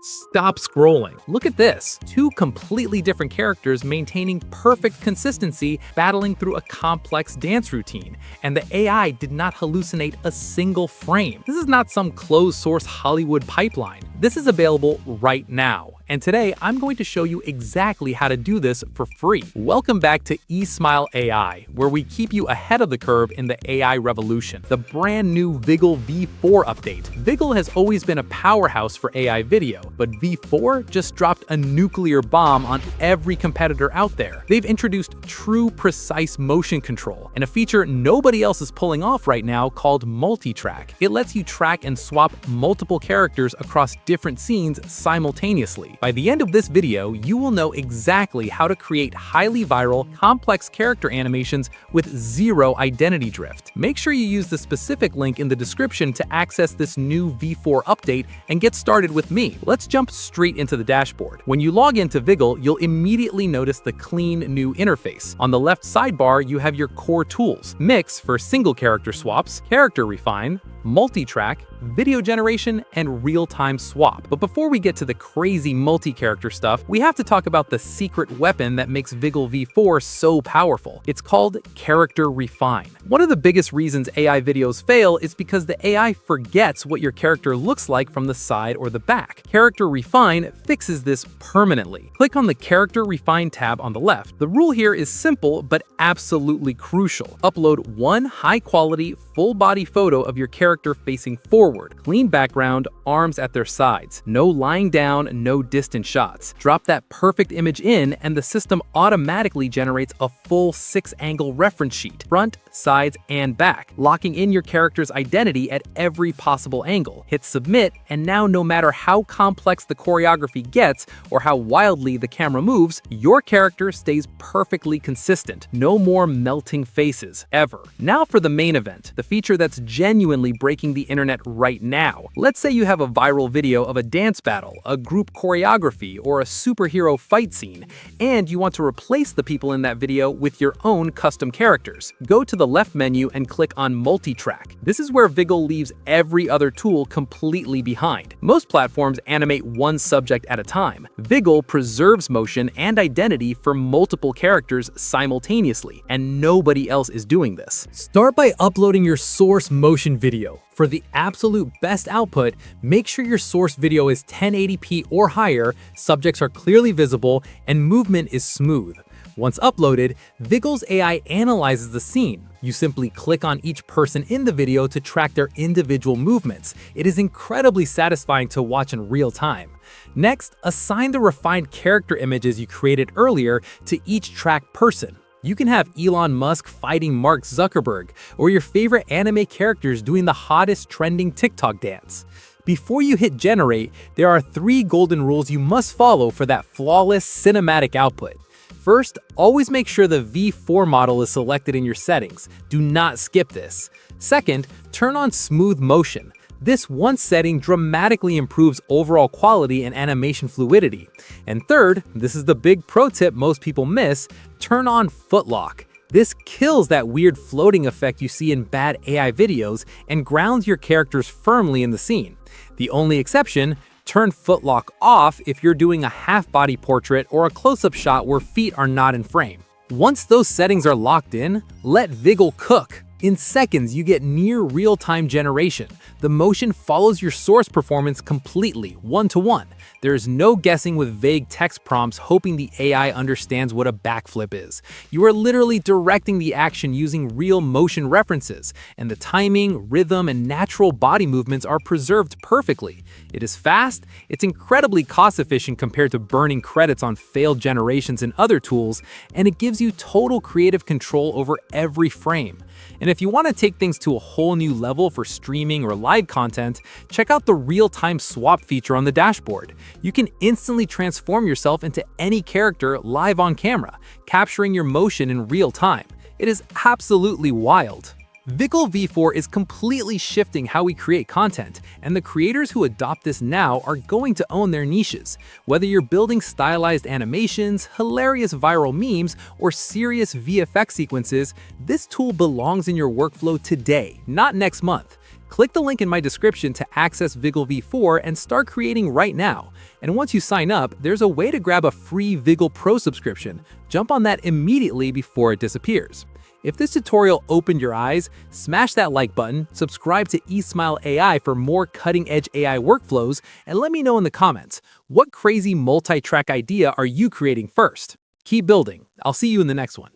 Stop scrolling. Look at this. Two completely different characters maintaining perfect consistency, battling through a complex dance routine. And the AI did not hallucinate a single frame. This is not some closed-source Hollywood pipeline. This is available right now. And today, I'm going to show you exactly how to do this for free. Welcome back to Esmile AI, where we keep you ahead of the curve in the AI revolution. The brand new Viggle V4 update. Viggle has always been a powerhouse for AI video, but V4 just dropped a nuclear bomb on every competitor out there. They've introduced true precise motion control and a feature nobody else is pulling off right now called multi-track. It lets you track and swap multiple characters across different scenes simultaneously. By the end of this video, you will know exactly how to create highly viral, complex character animations with zero identity drift. Make sure you use the specific link in the description to access this new V4 update and get started with me. Let's jump straight into the dashboard. When you log into Viggle, you'll immediately notice the clean new interface. On the left sidebar, you have your core tools: Mix for single character swaps, Character Refine, Multi-track, Video generation, and real-time swap. But before we get to the crazy multi-character stuff, we have to talk about the secret weapon that makes Viggle V4 so powerful. It's called Character Refine. One of the biggest reasons AI videos fail is because the AI forgets what your character looks like from the side or the back. Character Refine fixes this permanently. Click on the Character Refine tab on the left. The rule here is simple but absolutely crucial. Upload one high-quality, full-body photo of your character facing forward. Clean background, arms at their sides. No lying down, no distant shots. Drop that perfect image in and the system automatically generates a full 6-angle reference sheet, front, sides, and back, locking in your character's identity at every possible angle. Hit submit, and now no matter how complex the choreography gets or how wildly the camera moves, your character stays perfectly consistent. No more melting faces, ever. Now for the main event, the feature that's genuinely breaking the internet right now. Let's say you have a viral video of a dance battle, a group choreography, or a superhero fight scene, and you want to replace the people in that video with your own custom characters. Go to the left menu and click on Multi-track. This is where Viggle leaves every other tool completely behind. Most platforms animate one subject at a time. Viggle preserves motion and identity for multiple characters simultaneously, and nobody else is doing this. Start by uploading your source motion video. For the absolute best output, make sure your source video is 1080p or higher, subjects are clearly visible, and movement is smooth. Once uploaded, Viggle's AI analyzes the scene. You simply click on each person in the video to track their individual movements. It is incredibly satisfying to watch in real time. Next, assign the refined character images you created earlier to each tracked person. You can have Elon Musk fighting Mark Zuckerberg, or your favorite anime characters doing the hottest trending TikTok dance. Before you hit generate, there are 3 golden rules you must follow for that flawless cinematic output. First, always make sure the V4 model is selected in your settings. Do not skip this. Second, turn on smooth motion. This one setting dramatically improves overall quality and animation fluidity. And third, this is the big pro tip most people miss, turn on footlock. This kills that weird floating effect you see in bad AI videos and grounds your characters firmly in the scene. The only exception, turn footlock off if you're doing a half-body portrait or a close-up shot where feet are not in frame. Once those settings are locked in, let Viggle cook. In seconds, you get near real-time generation. The motion follows your source performance completely, one-to-one. There is no guessing with vague text prompts hoping the AI understands what a backflip is. You are literally directing the action using real motion references, and the timing, rhythm, and natural body movements are preserved perfectly. It is fast, it's incredibly cost-efficient compared to burning credits on failed generations and other tools, and it gives you total creative control over every frame. And if you want to take things to a whole new level for streaming or live content, check out the real-time swap feature on the dashboard. You can instantly transform yourself into any character live on camera, capturing your motion in real time. It is absolutely wild. Viggle V4 is completely shifting how we create content, and the creators who adopt this now are going to own their niches. Whether you're building stylized animations, hilarious viral memes, or serious VFX sequences, this tool belongs in your workflow today, not next month. Click the link in my description to access Viggle V4 and start creating right now. And once you sign up, there's a way to grab a free Viggle Pro subscription. Jump on that immediately before it disappears. If this tutorial opened your eyes, smash that like button, subscribe to Esmile AI for more cutting-edge AI workflows, and let me know in the comments, what crazy multi-track idea are you creating first? Keep building. I'll see you in the next one.